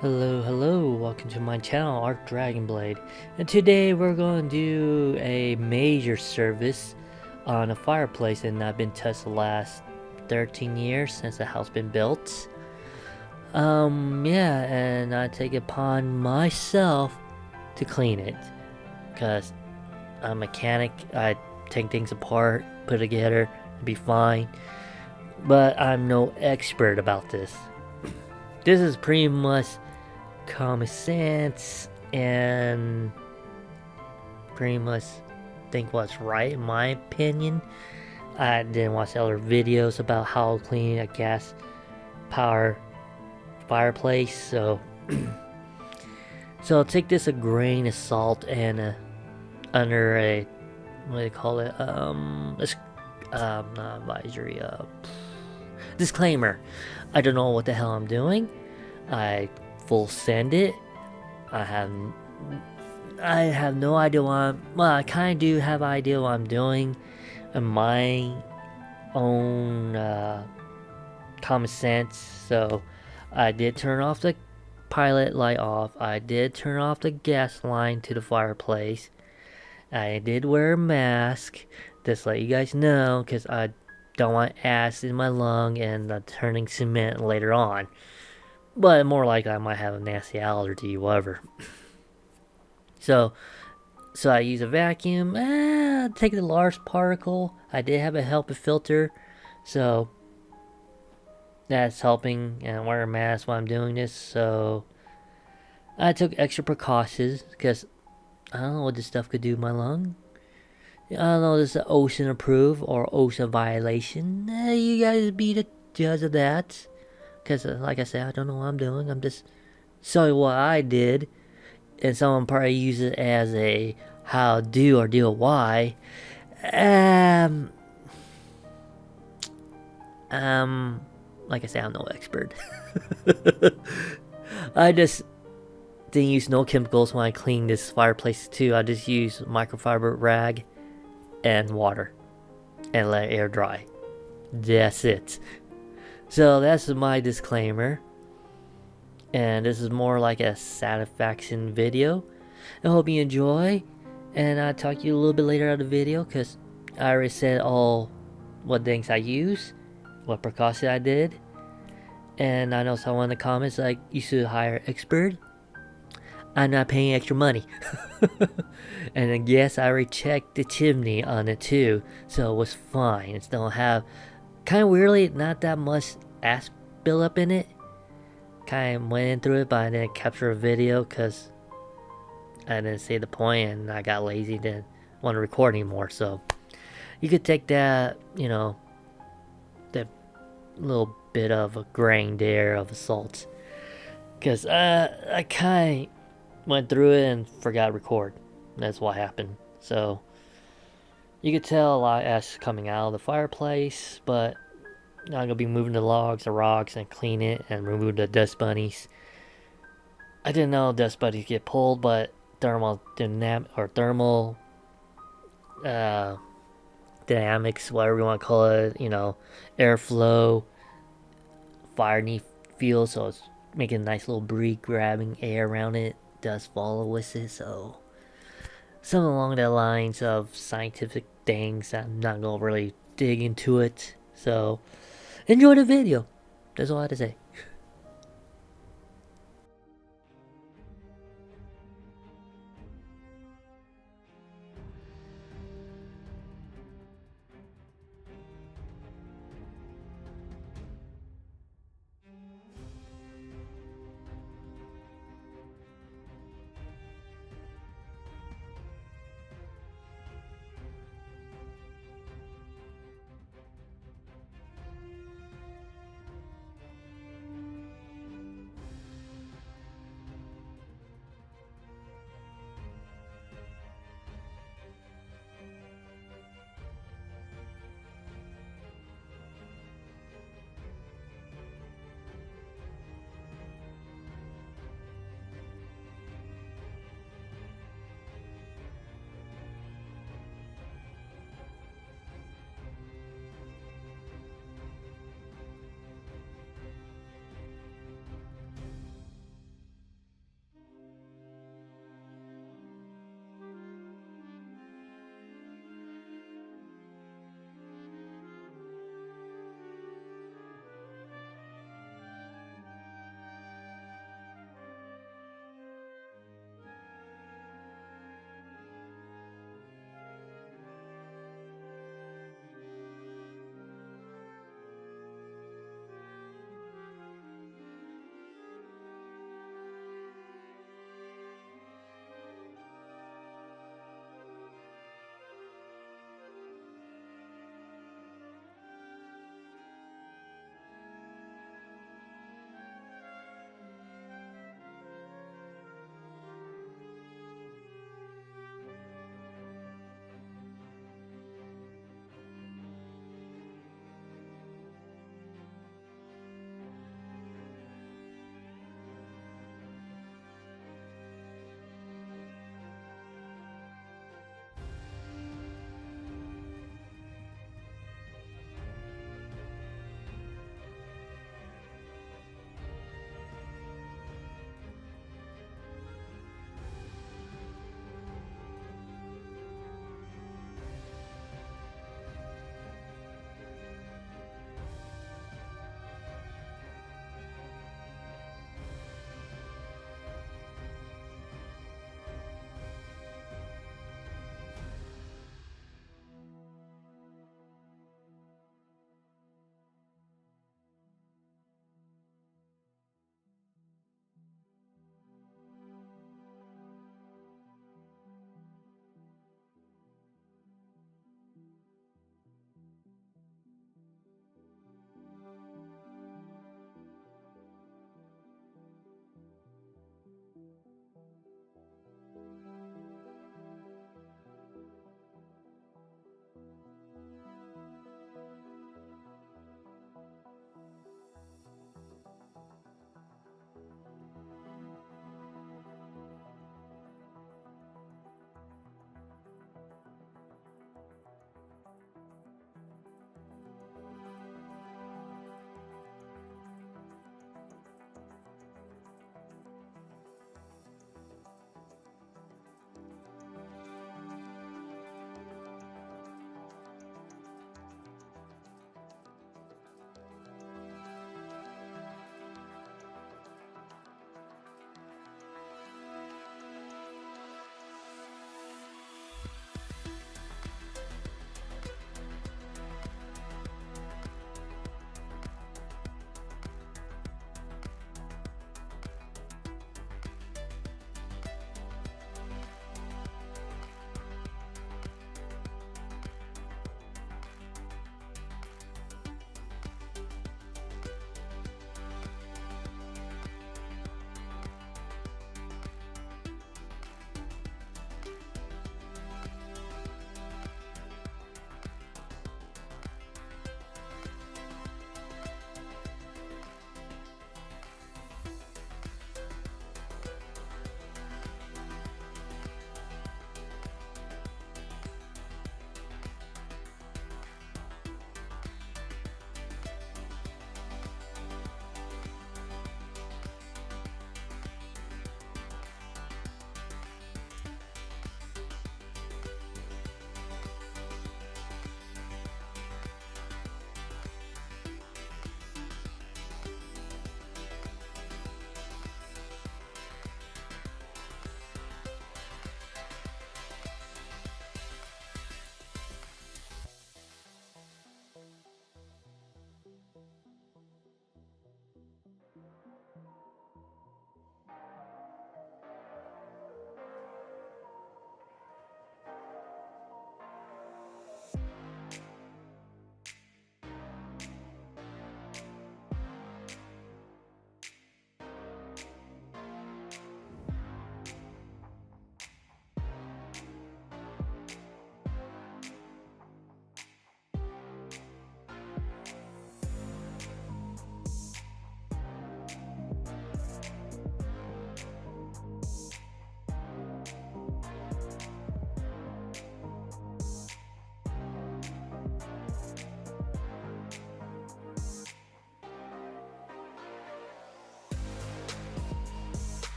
Hello, welcome to my channel, Art Dragonblade, and today we're going to do a major service on a fireplace, and I've been touched the last 13 years since the house been built. Yeah, and I take it upon myself to clean it, because I'm a mechanic. I take things apart, put it together, and be fine, but I'm no expert about this. This is pretty much common sense and pretty much think what's right in my opinion. I didn't watch other videos about how to clean a gas power fireplace, so so take this a grain of salt and under a what do they call it? Not advisory. Disclaimer. I don't know what the hell I'm doing. I full send it. I have no idea what well, I kind of do have an idea what I'm doing in my own common sense. So I did turn off the pilot light off. I did turn off the gas line to the fireplace. I did wear a mask. Just let you guys know, because I don't want acid in my lung and turning cement later on. But more likely I might have a nasty allergy, whatever. So I use a vacuum. Take the large particle. I did have a HEPA filter, so that's helping. And wear a mask while I'm doing this. So I took extra precautions because I don't know what this stuff could do to my lung. I don't know if this is ocean approved or ocean violation. You guys be the judge of that. Because, like I said, I don't know what I'm doing. I'm just showing what I did. And someone probably use it as a how do or do a why. Like I said, I'm no expert. I just didn't use no chemicals when I cleaned this fireplace too. I just used microfiber rag and water and let it air dry. That's it. So that's my disclaimer. And this is more like a satisfaction video. I hope you enjoy. And I'll talk to you a little bit later on the video, because I already said all what things I use, what precautions I did. And I know someone in the comments like, you should hire an expert. I'm not paying extra money. And then yes, I already checked the chimney on it too, so it was fine. It don't have, kind of weirdly, not that much ash build up in it. Kind of went in through it, but I didn't capture a video because I didn't see the point and I got lazy, didn't want to record anymore. So you could take that, that little bit of a grain there of salt, because I kind of went through it and forgot to record. That's what happened. So you could tell a lot of ash coming out of the fireplace, but I'm gonna be moving the rocks, and clean it and remove the dust bunnies. I didn't know dust bunnies get pulled, but thermal dynamics, whatever you want to call it, airflow, fire need fuel, so it's making a nice little breeze, grabbing air around it. Dust follow with it, so something along the lines of scientific things. I'm not gonna really dig into it. So enjoy the video. That's all I have to say.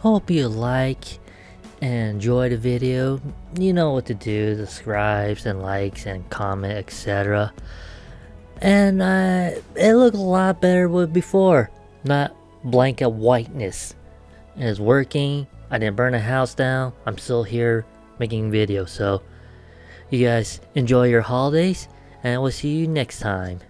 Hope you like and enjoy the video. You know what to do, subscribes and likes and comment, etc. And it looked a lot better with before, not blanket whiteness. It's working. I didn't burn the house down. I'm still here making videos. So you guys enjoy your holidays, and we'll see you next time.